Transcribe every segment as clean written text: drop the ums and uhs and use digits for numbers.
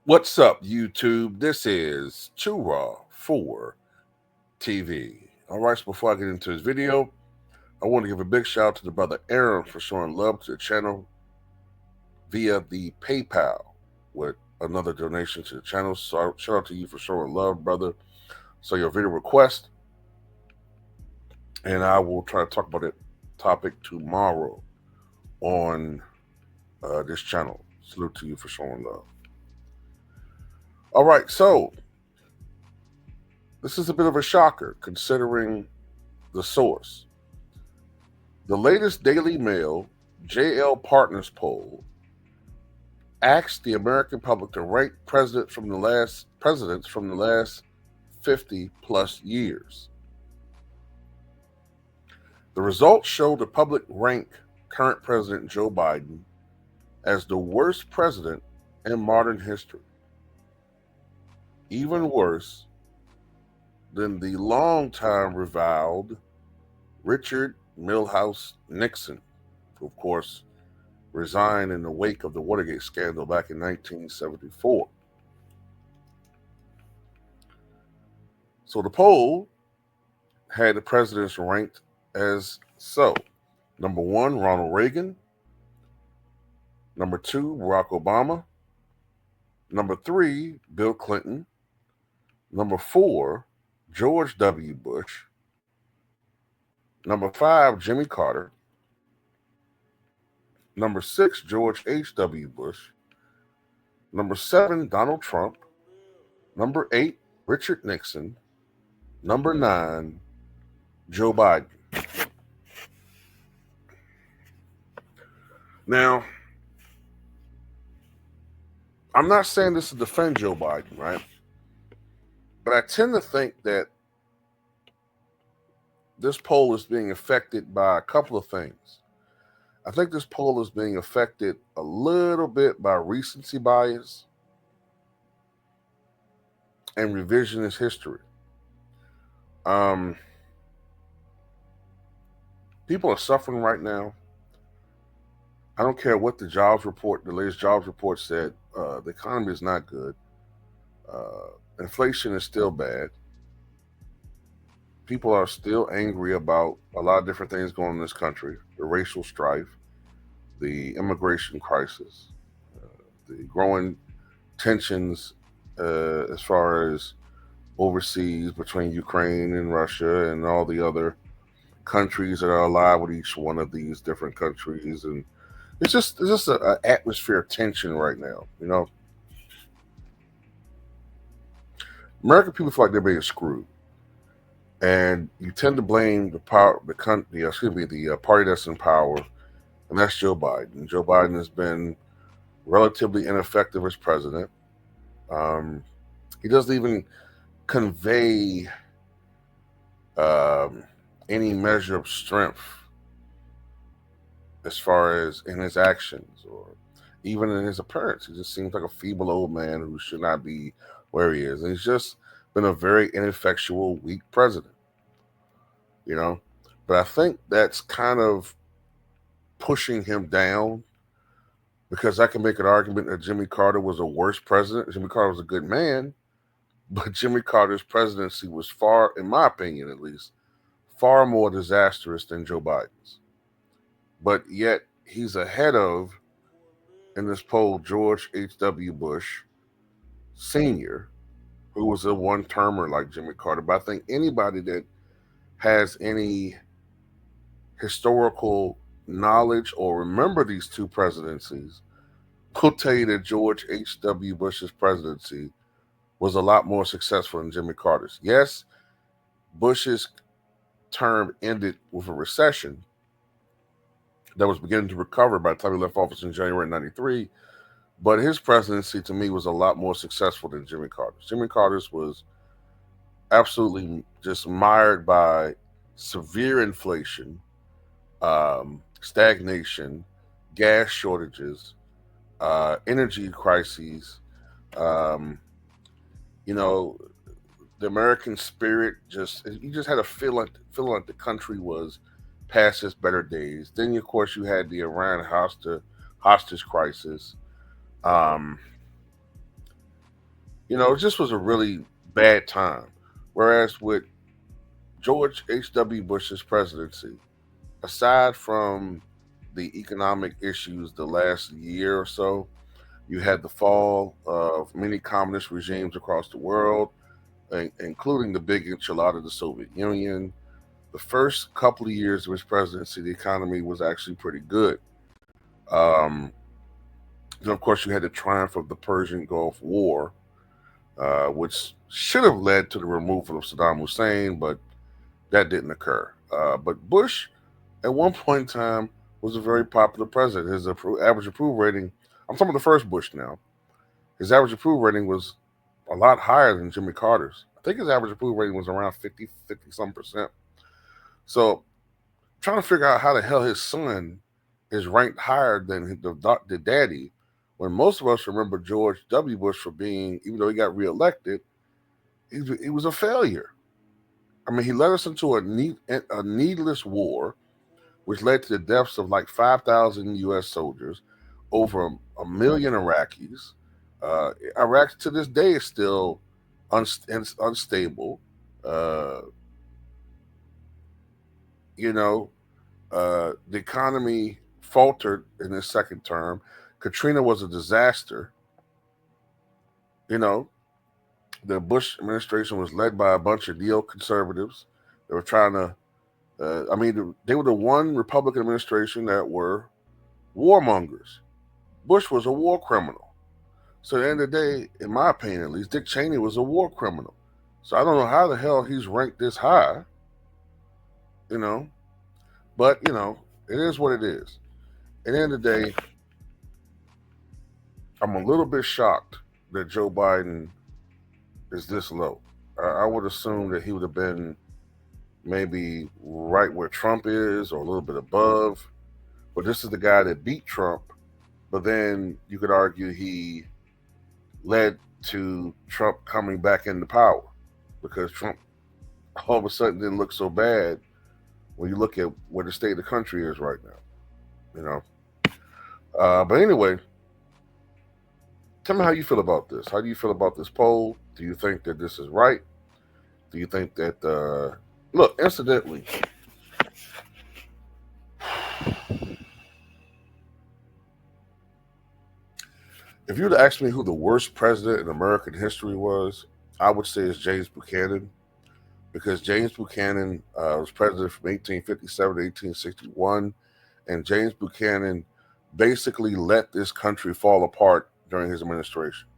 What's up, YouTube? This is Too Raw for TV. All right, so before I get into this video, I want to give a big shout out to the brother Aaron for showing love to the channel via the PayPal with another donation to the channel. So shout out to you for showing love, brother. So your video request, and I will try to talk about that topic tomorrow on this channel. Salute to you for showing love. All right, so this is a bit of a shocker considering the source. The latest Daily Mail JL Partners poll asked the American public to rank presidents from the last 50 plus years. The results show the public rank current President Joe Biden as the worst president in modern history. Even worse than the longtime reviled Richard Milhouse Nixon, who of course resigned in the wake of the Watergate scandal back in 1974. So the poll had the presidents ranked as so. Number 1, Ronald Reagan. Number 2, Barack Obama. Number 3, Bill Clinton. Number 4, George W. Bush. Number 5, Jimmy Carter. Number 6, George H.W. Bush. Number 7, Donald Trump. Number 8, Richard Nixon. Number 9, Joe Biden. Now, I'm not saying this to defend Joe Biden, right? But I tend to think that this poll is being affected by a couple of things. I think this poll is being affected a little bit by recency bias and revisionist history. People are suffering right now. I don't care what the latest jobs report said. The economy is not good. Inflation is still bad. People are still angry about a lot of different things going on in this country. The racial strife, the immigration crisis, the growing tensions as far as overseas between Ukraine and Russia and all the other countries that are allied with each one of these different countries. And it's just an atmosphere of tension right now, you know. American people feel like they're being screwed. And you tend to blame the party that's in power, and that's Joe Biden. Joe Biden has been relatively ineffective as president. He doesn't even convey any measure of strength as far as in his actions or even in his appearance. He just seems like a feeble old man who should not be where he is. And he's just been a very ineffectual, weak president, you know. But I think that's kind of pushing him down, because I can make an argument that Jimmy Carter was a worse president. Jimmy Carter was a good man, but Jimmy Carter's presidency was far, in my opinion at least, far more disastrous than Joe Biden's. But yet he's ahead of, in this poll, George H.W. Bush Sr., who was a one-termer like Jimmy Carter. But I think anybody that has any historical knowledge or remember these two presidencies will tell you that George H.W. Bush's presidency was a lot more successful than Jimmy Carter's. Yes, Bush's term ended with a recession that was beginning to recover by the time he left office in January 93. But his presidency, to me, was a lot more successful than Jimmy Carter's. Jimmy Carter's was absolutely just mired by severe inflation, stagnation, gas shortages, energy crises. You know, the American spirit you just had a feeling like the country was past its better days. Then, of course, you had the Iran hostage crisis. It just was a really bad time. Whereas with George H.W. Bush's presidency, aside from the economic issues the last year or so, you had the fall of many communist regimes across the world, including the big enchilada, the Soviet Union. The first couple of years of his presidency, the economy was actually pretty good. Um, then, of course, you had the triumph of the Persian Gulf War, which should have led to the removal of Saddam Hussein, but that didn't occur. But Bush, at one point in time, was a very popular president. His average approval rating, I'm talking about the first Bush now, his average approval rating was a lot higher than Jimmy Carter's. I think his average approval rating was around 50 some percent. So trying to figure out how the hell his son is ranked higher than the daddy, when most of us remember George W. Bush for being, even though he got reelected, he was a failure. I mean, he led us into a needless war, which led to the deaths of like 5,000 U.S. soldiers, over a million Iraqis. Iraq to this day is still unstable. Uh, you know, the economy faltered in his second term. Katrina was a disaster. You know, the Bush administration was led by a bunch of neoconservatives. They were trying to, they were the one Republican administration that were warmongers. Bush was a war criminal. So at the end of the day, in my opinion at least, Dick Cheney was a war criminal. So I don't know how the hell he's ranked this high, you know. But, it is what it is. At the end of the day, I'm a little bit shocked that Joe Biden is this low. I would assume that he would have been maybe right where Trump is or a little bit above. But this is the guy that beat Trump. But then you could argue he led to Trump coming back into power because Trump all of a sudden didn't look so bad when you look at where the state of the country is right now. But anyway, tell me how you feel about this. How do you feel about this poll? Do you think that this is right? Do you think that, look, incidentally, if you would asked me who the worst president in American history was, I would say it's James Buchanan, because James Buchanan was president from 1857 to 1861, and James Buchanan basically let this country fall apart during his administration.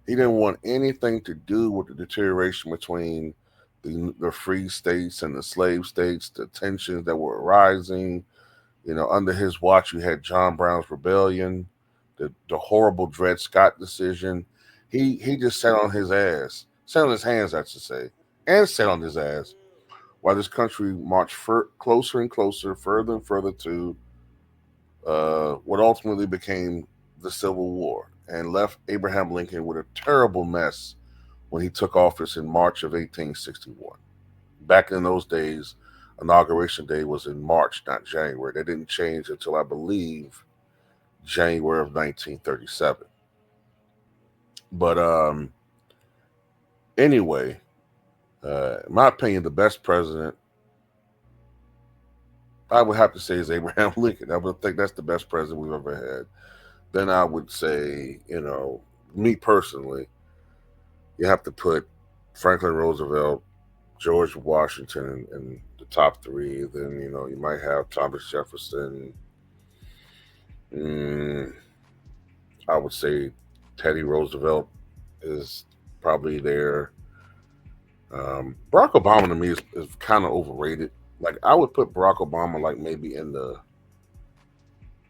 He didn't want anything to do with the deterioration between the free states and the slave states, the tensions that were arising. Under his watch, you had John Brown's rebellion, the horrible Dred Scott decision. He just sat on his ass, sat on his hands, I should say, and sat on his ass while this country marched closer and closer, further and further to what ultimately became the Civil War, and left Abraham Lincoln with a terrible mess when he took office in March of 1861. Back in those days, Inauguration Day was in March, not January. That didn't change until, I believe, January of 1937. But anyway, in my opinion, the best president, I would have to say, is Abraham Lincoln. I would think that's the best president we've ever had. Then I would say, me personally, you have to put Franklin Roosevelt, George Washington in the top three. Then, you might have Thomas Jefferson. I would say Teddy Roosevelt is probably there. Barack Obama to me is kind of overrated. Like, I would put Barack Obama like maybe in the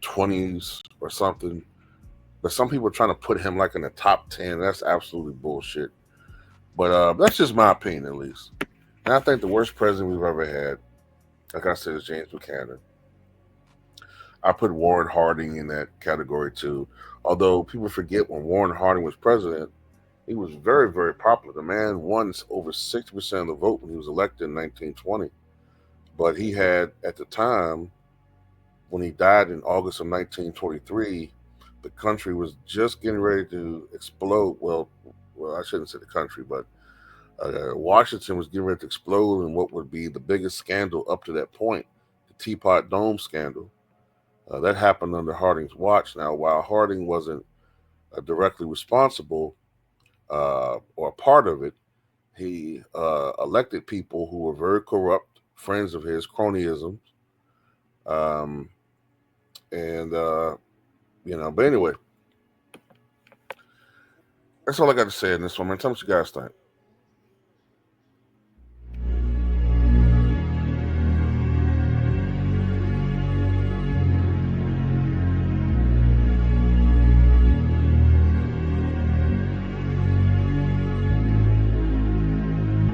20s or something. But some people are trying to put him like in the top 10. That's absolutely bullshit. But that's just my opinion, at least. And I think the worst president we've ever had, like I said, is James Buchanan. I put Warren Harding in that category too. Although people forget, when Warren Harding was president, he was very, very popular. The man won over 60% of the vote when he was elected in 1920. But he had, at the time, when he died in August of 1923, the country was just getting ready to explode. Well, well, I shouldn't say the country, but Washington was getting ready to explode in what would be the biggest scandal up to that point, the Teapot Dome scandal. That happened under Harding's watch. Now, while Harding wasn't directly responsible or a part of it, he elected people who were very corrupt, friends of his, cronyisms, um, and but anyway, that's all I got to say in this one, man. Tell me what you guys think.